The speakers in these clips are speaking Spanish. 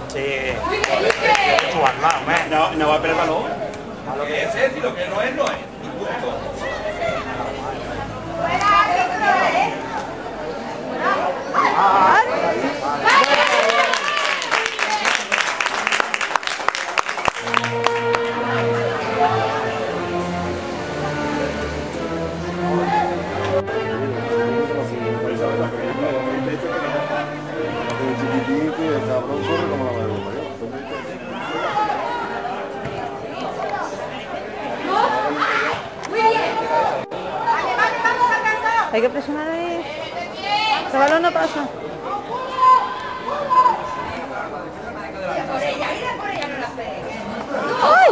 Sí. No va a perder el balón. Lo que es y lo que no es, no es. Punto. Hay que presionar ahí. El balón no pasa. ¡Ay!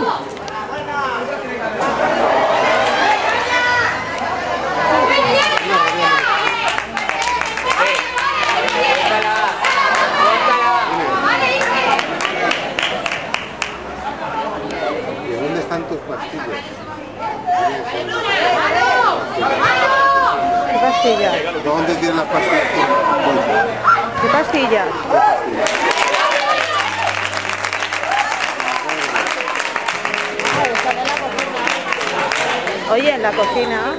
¿Y dónde están tus pastillas? ¿Qué pastillas? ¿Dónde tienes las pastillas? ¿Qué pastillas? Oye, en la cocina.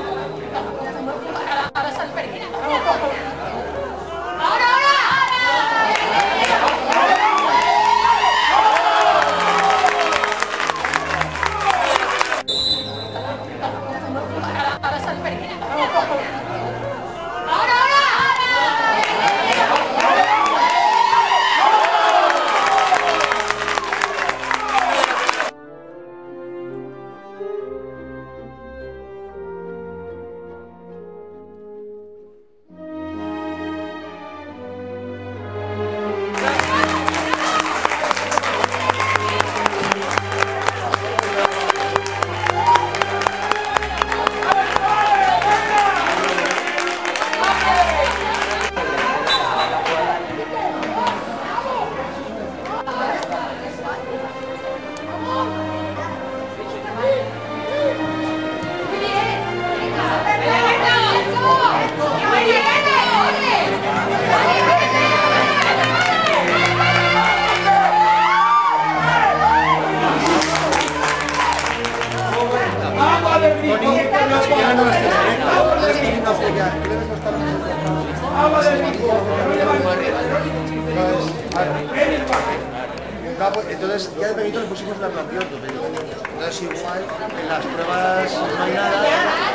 Entonces ya de pequeñito le pusimos la plantión, entonces igual en las pruebas no hay nada,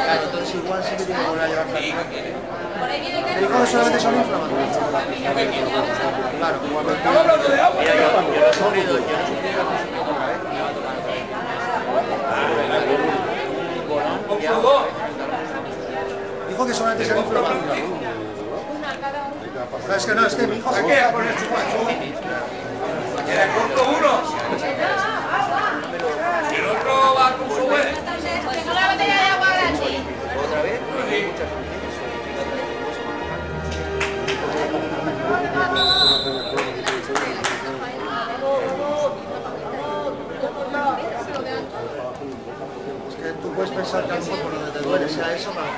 claro, entonces igual sí que tiene que volver a llevar plantión. Me dijo que solamente son inflamatorios. Claro, igualmente. Mira, yo no he sufrido, Dijo que solamente son inflamatorios. Es que no, es que mi hijo se queda con el chupacho. queda corto uno. Y el otro va con su huele. Tengo la botella de agua gratis. ¿Otra vez? Sí. Es que tú puedes pensar que a lo mejor por donde te duele sea eso, para que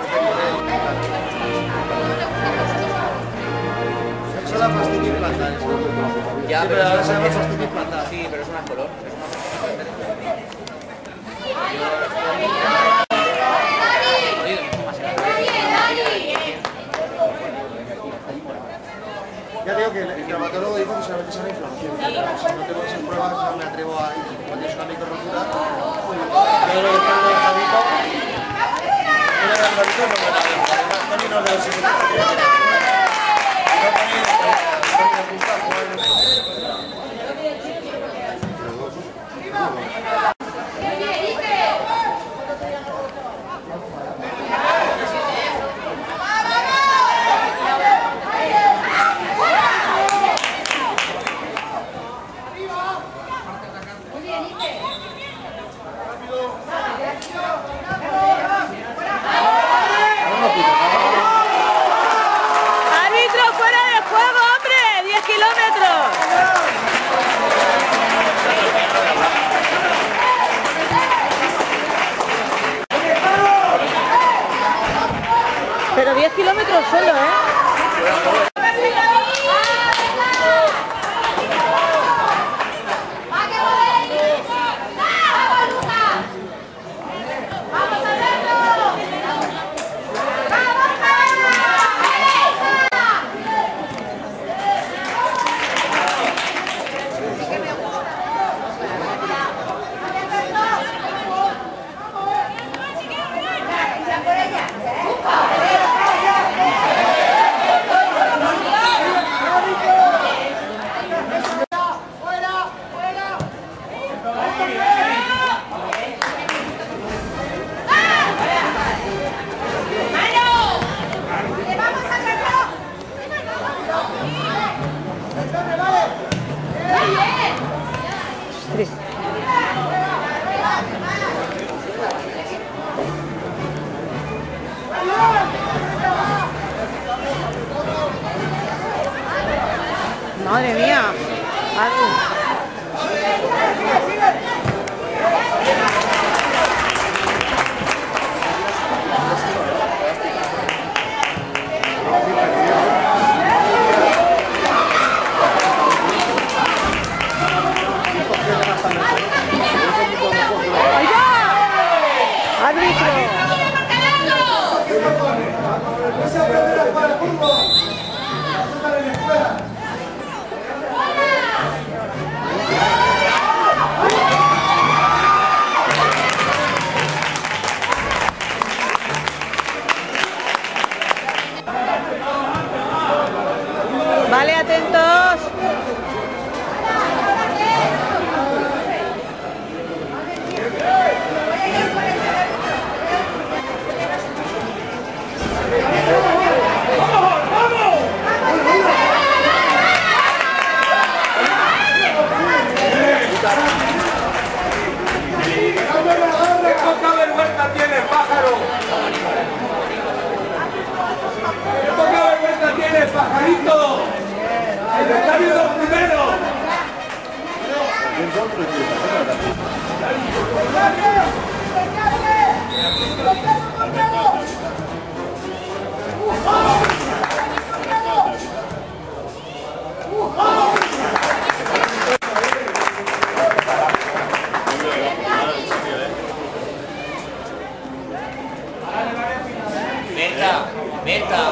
eso es la fastidia implantar. Ya, sí, pero ahora se llama fastidia implantar. Sí, pero es una color. Ya digo que el traumatólogo dijo que solamente es una inflamación. Si no tengo esas pruebas no me atrevo a ir. Cuando es una microrotura, yo lo que tengo el jabito, no ni nos de los psicólogos. ¡Árbitro, fuera de juego, hombre! ¡10 kilómetros! Pero 10 kilómetros solo, ¿eh? Madre mía. Vale, atentos. ¡Qué poca vergüenza tienes, pájaro! ¡Qué poca vergüenza tienes, pajarito! ¡El está viendo primero! Meta, meta.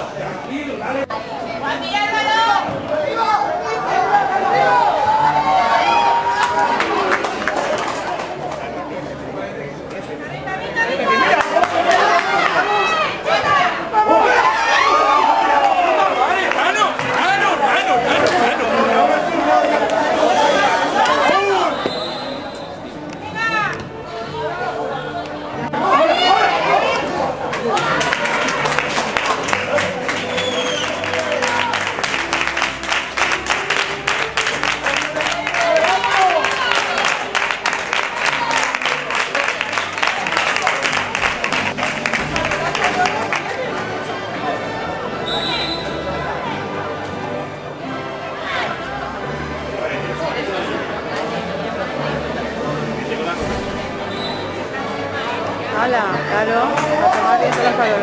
Hala, claro, a tomar viento la calor.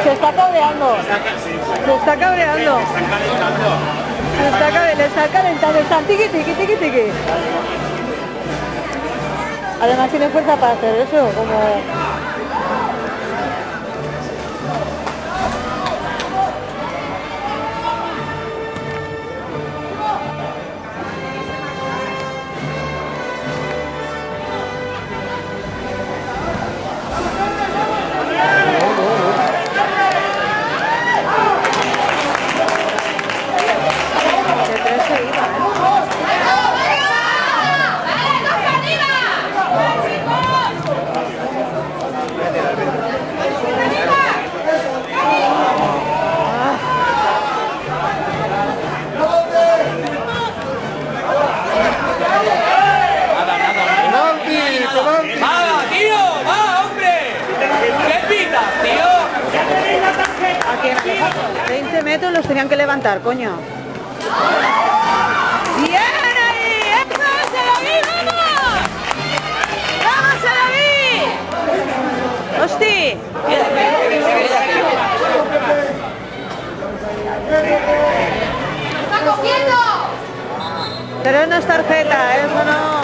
Se está cabreando. Se está cabreando. Le está calentando. Están tiqui, tiqui, tiqui, tiqui. Además tiene fuerza para hacer eso, como... ¡Va, tío! ¡Va, hombre! ¿Qué pitas, tío? Aquí 20 metros los tenían que levantar, coño. ¡Bien ahí! ¡Eso! ¡Se la vi! ¡Vamos! ¡Vamos, se la vi! ¡Hosti! Pero no es tarjeta, eso no.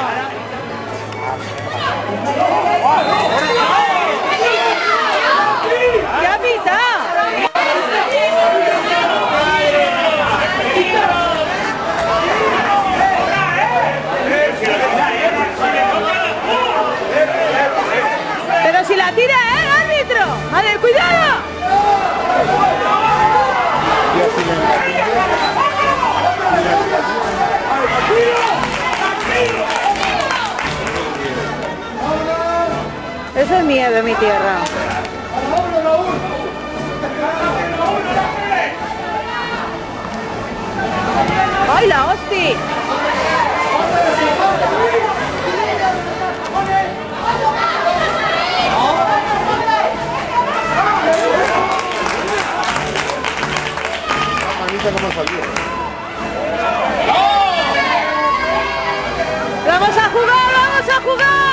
¿Qué ha pitado? Pero si la tira, árbitro. Vale, cuidado. Eso es miedo en mi tierra. ¡Ay, la hostia! ¿Cómo salió? ¡Vamos a jugar! ¡Vamos a jugar!